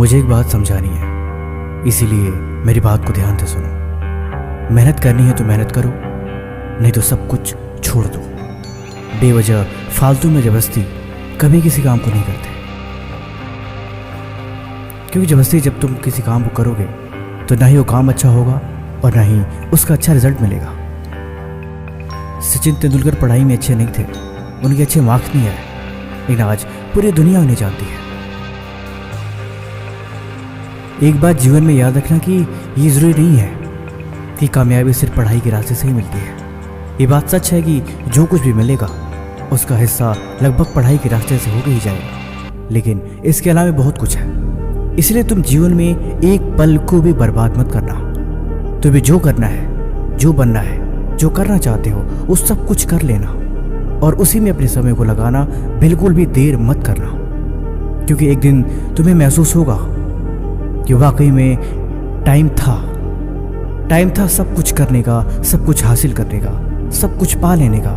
मुझे एक बात समझानी है, इसीलिए मेरी बात को ध्यान से सुनो। मेहनत करनी है तो मेहनत करो, नहीं तो सब कुछ छोड़ दो। बेवजह फालतू में जबरदस्ती कभी किसी काम को नहीं करते, क्योंकि जबरदस्ती जब तुम किसी काम को करोगे तो ना ही वो काम अच्छा होगा और ना ही उसका अच्छा रिजल्ट मिलेगा। सचिन तेंदुलकर पढ़ाई में अच्छे नहीं थे, उनके अच्छे मार्क्स नहीं आए, लेकिन आज पूरी दुनिया उन्हें जानती है। एक बात जीवन में याद रखना कि ये ज़रूरी नहीं है कि कामयाबी सिर्फ पढ़ाई के रास्ते से ही मिलती है। ये बात सच है कि जो कुछ भी मिलेगा उसका हिस्सा लगभग पढ़ाई के रास्ते से होकर ही जाएगा, लेकिन इसके अलावा बहुत कुछ है। इसलिए तुम जीवन में एक पल को भी बर्बाद मत करना। तुम्हें जो करना है, जो बनना है, जो करना चाहते हो, उस सब कुछ कर लेना और उसी में अपने समय को लगाना। बिल्कुल भी देर मत करना, क्योंकि एक दिन तुम्हें महसूस होगा कि वाकई में टाइम था सब कुछ करने का, सब कुछ हासिल करने का, सब कुछ पा लेने का,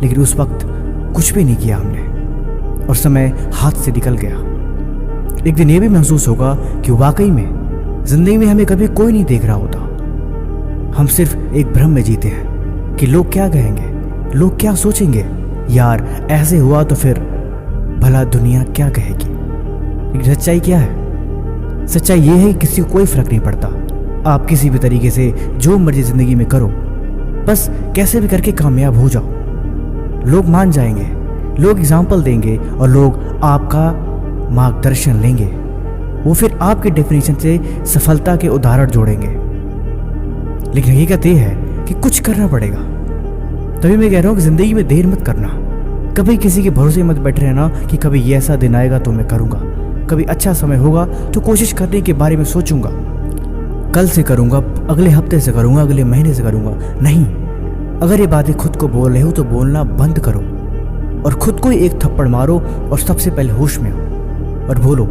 लेकिन उस वक्त कुछ भी नहीं किया हमने और समय हाथ से निकल गया। एक दिन ये भी महसूस होगा कि वाकई में जिंदगी में हमें कभी कोई नहीं देख रहा होता। हम सिर्फ एक भ्रम में जीते हैं कि लोग क्या कहेंगे, लोग क्या सोचेंगे, यार ऐसे हुआ तो फिर भला दुनिया क्या कहेगी। लेकिन सच्चाई क्या है? सच्चाई ये है कि किसी को कोई फर्क नहीं पड़ता। आप किसी भी तरीके से जो मर्जी जिंदगी में करो, बस कैसे भी करके कामयाब हो जाओ। लोग मान जाएंगे, लोग एग्जाम्पल देंगे और लोग आपका मार्गदर्शन लेंगे। वो फिर आपके डेफिनेशन से सफलता के उदाहरण जोड़ेंगे। लेकिन हकीकत ये है कि कुछ करना पड़ेगा। तभी मैं कह रहा हूँ कि जिंदगी में देर मत करना। कभी किसी के भरोसे मत बैठे रहना कि कभी ये ऐसा दिन आएगा तो मैं करूँगा, कभी अच्छा समय होगा तो कोशिश करने के बारे में सोचूंगा, कल से करूँगा, अगले हफ्ते से करूँगा, अगले महीने से करूँगा। नहीं, अगर ये बातें खुद को बोल रहे हो तो बोलना बंद करो और खुद को ही एक थप्पड़ मारो और सबसे पहले होश में आओ और बोलो,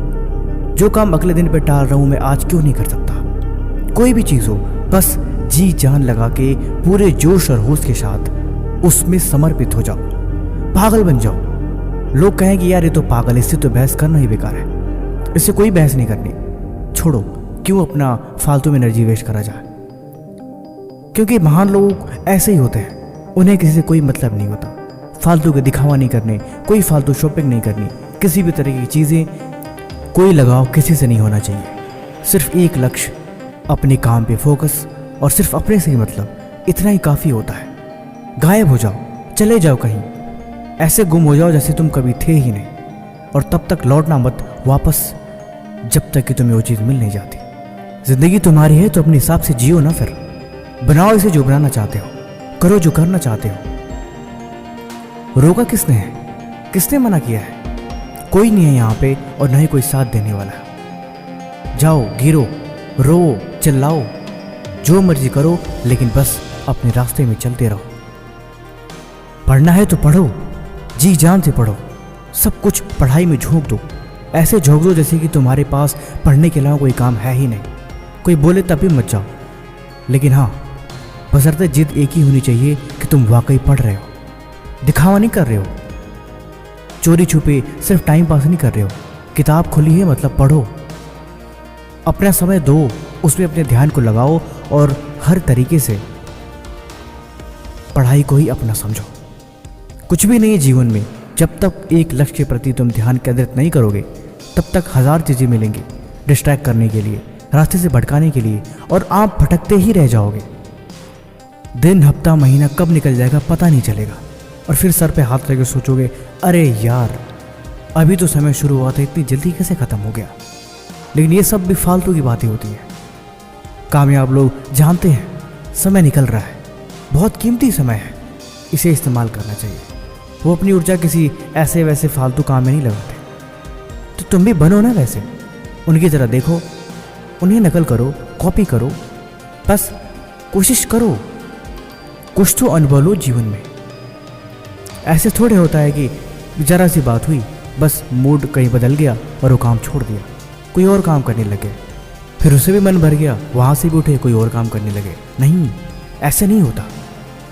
जो काम अगले दिन पे टाल रहा हूँ मैं आज क्यों नहीं कर सकता। कोई भी चीज़ हो, बस जी जान लगा के पूरे जोश और होश के साथ उसमें समर्पित हो जाओ, पागल बन जाओ। लोग कहें कि यार ये तो पागल, इससे तो बहस करना ही बेकार है, इससे कोई बहस नहीं करनी, छोड़ो, क्यों अपना फालतू में एनर्जी वेस्ट करा जाए। क्योंकि महान लोग ऐसे ही होते हैं, उन्हें किसी से कोई मतलब नहीं होता। फालतू के दिखावा नहीं करने, कोई फालतू शॉपिंग नहीं करनी, किसी भी तरह की चीज़ें, कोई लगाव किसी से नहीं होना चाहिए। सिर्फ एक लक्ष्य, अपने काम पे फोकस और सिर्फ अपने से ही मतलब, इतना ही काफ़ी होता है। गायब हो जाओ, चले जाओ कहीं, ऐसे गुम हो जाओ जैसे तुम कभी थे ही नहीं, और तब तक लौटना मत वापस जब तक कि तुम्हें वो चीज़ मिल नहीं जाती। जिंदगी तुम्हारी है तो अपने हिसाब से जियो ना, फिर बनाओ इसे जो बनाना चाहते हो, करो जो करना चाहते हो। रोका किसने है? किसने मना किया है? कोई नहीं है यहाँ पे और ना ही कोई साथ देने वाला है। जाओ, गिरो, रो, चिल्लाओ, जो मर्जी करो, लेकिन बस अपने रास्ते में चलते रहो। पढ़ना है तो पढ़ो, जी जान से पढ़ो, सब कुछ पढ़ाई में झोंक दो। ऐसे झोंक दो जैसे कि तुम्हारे पास पढ़ने के अलावा कोई काम है ही नहीं। कोई बोले तब भी मत जाओ, लेकिन हाँ, बशर्ते जिद एक ही होनी चाहिए कि तुम वाकई पढ़ रहे हो, दिखावा नहीं कर रहे हो, चोरी छुपे सिर्फ टाइम पास नहीं कर रहे हो। किताब खुली है मतलब पढ़ो, अपना समय दो, उसमें अपने ध्यान को लगाओ और हर तरीके से पढ़ाई को ही अपना समझो। कुछ भी नहीं है जीवन में, जब तक एक लक्ष्य के प्रति तुम ध्यान केंद्रित नहीं करोगे तब तक हजार चीज़ें मिलेंगी डिस्ट्रैक्ट करने के लिए, रास्ते से भटकाने के लिए, और आप भटकते ही रह जाओगे। दिन, हफ्ता, महीना कब निकल जाएगा पता नहीं चलेगा, और फिर सर पे हाथ रख के सोचोगे, अरे यार अभी तो समय शुरू हुआ था, इतनी जल्दी कैसे ख़त्म हो गया। लेकिन ये सब भी फालतू की बातें होती हैं। कामयाब लोग जानते हैं समय निकल रहा है, बहुत कीमती समय है, इसे इस्तेमाल करना चाहिए। वो अपनी ऊर्जा किसी ऐसे वैसे फालतू काम में नहीं लगाते। तो तुम भी बनो ना वैसे, उनकी तरह देखो, उन्हें नकल करो, कॉपी करो, बस कोशिश करो, कुछ तो अनुभव लो जीवन में। ऐसे थोड़े होता है कि ज़रा सी बात हुई, बस मूड कहीं बदल गया और वो काम छोड़ दिया, कोई और काम करने लगे, फिर उसे भी मन भर गया, वहाँ से भी उठे कोई और काम करने लगे। नहीं, ऐसे नहीं होता।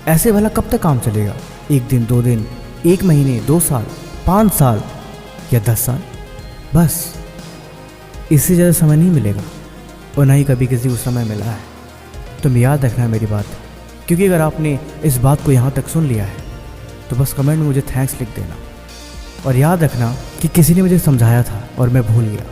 ऐसे भला कब तक काम चलेगा? एक दिन, 2 दिन, 1 महीने, 2 साल, 5 साल या 10 साल? बस इससे ज़्यादा समय नहीं मिलेगा और ना ही कभी किसी को समय मिला है। तुम याद रखना मेरी बात, क्योंकि अगर आपने इस बात को यहाँ तक सुन लिया है तो बस कमेंट में मुझे थैंक्स लिख देना। और याद रखना कि किसी ने मुझे समझाया था और मैं भूल गया।